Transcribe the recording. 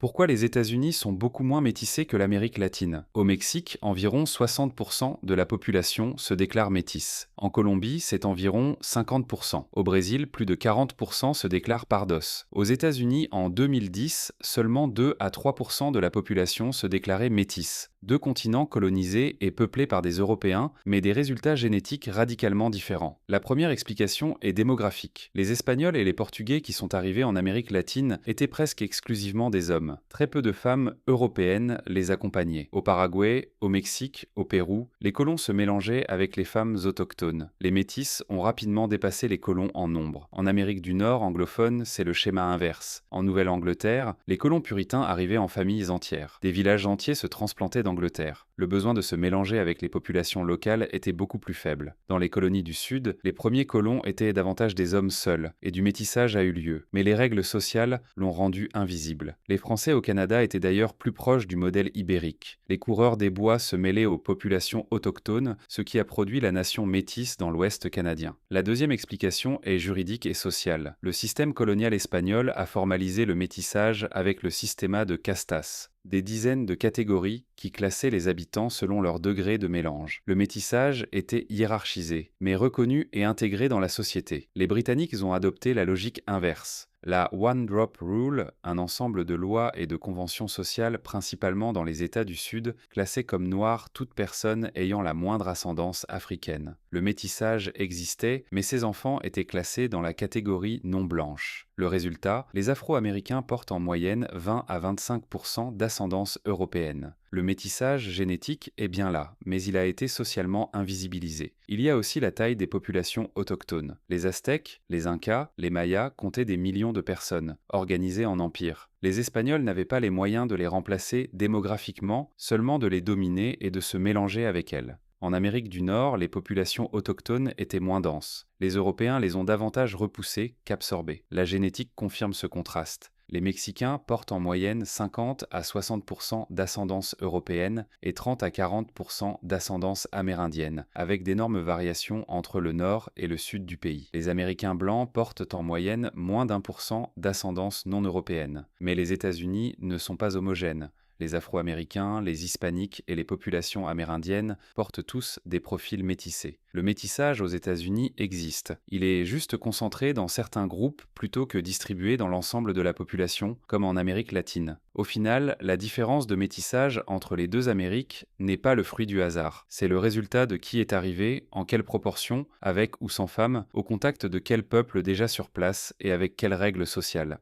Pourquoi les États-Unis sont beaucoup moins métissés que l'Amérique latine? Au Mexique, environ 60% de la population se déclare métisse. En Colombie, c'est environ 50%. Au Brésil, plus de 40% se déclarent pardos. Aux États-Unis, en 2010, seulement 2 à 3% de la population se déclarait métisse. Deux continents colonisés et peuplés par des Européens, mais des résultats génétiques radicalement différents. La première explication est démographique. Les Espagnols et les Portugais qui sont arrivés en Amérique latine étaient presque exclusivement des hommes. Très peu de femmes européennes les accompagnaient. Au Paraguay, au Mexique, au Pérou, les colons se mélangeaient avec les femmes autochtones. Les métis ont rapidement dépassé les colons en nombre. En Amérique du Nord anglophone, c'est le schéma inverse. En Nouvelle-Angleterre, les colons puritains arrivaient en familles entières. Des villages entiers se transplantaient d'Angleterre. Le besoin de se mélanger avec les populations locales était beaucoup plus faible. Dans les colonies du Sud, les premiers colons étaient davantage des hommes seuls, et du métissage a eu lieu. Mais les règles sociales l'ont rendu invisible. Les Français au Canada étaient d'ailleurs plus proches du modèle ibérique. Les coureurs des bois se mêlaient aux populations autochtones, ce qui a produit la nation métisse dans l'Ouest canadien. La deuxième explication est juridique et sociale. Le système colonial espagnol a formalisé le métissage avec le systema de castas, des dizaines de catégories qui classaient les habitants selon leur degré de mélange. Le métissage était hiérarchisé, mais reconnu et intégré dans la société. Les Britanniques ont adopté la logique inverse. La One Drop Rule, un ensemble de lois et de conventions sociales principalement dans les États du Sud, classait comme noire toute personne ayant la moindre ascendance africaine. Le métissage existait, mais ces enfants étaient classés dans la catégorie non blanche. Le résultat, les Afro-Américains portent en moyenne 20 à 25% d'ascendance européenne. Le métissage génétique est bien là, mais il a été socialement invisibilisé. Il y a aussi la taille des populations autochtones. Les Aztèques, les Incas, les Mayas comptaient des millions de personnes, organisées en empire. Les Espagnols n'avaient pas les moyens de les remplacer démographiquement, seulement de les dominer et de se mélanger avec elles. En Amérique du Nord, les populations autochtones étaient moins denses. Les Européens les ont davantage repoussées qu'absorbées. La génétique confirme ce contraste. Les Mexicains portent en moyenne 50 à 60% d'ascendance européenne et 30 à 40% d'ascendance amérindienne, avec d'énormes variations entre le nord et le sud du pays. Les Américains blancs portent en moyenne moins d'1% d'ascendance non européenne. Mais les États-Unis ne sont pas homogènes. Les Afro-Américains, les Hispaniques et les populations amérindiennes portent tous des profils métissés. Le métissage aux États-Unis existe. Il est juste concentré dans certains groupes plutôt que distribué dans l'ensemble de la population, comme en Amérique latine. Au final, la différence de métissage entre les deux Amériques n'est pas le fruit du hasard. C'est le résultat de qui est arrivé, en quelle proportion, avec ou sans femmes, au contact de quel peuple déjà sur place et avec quelles règles sociales.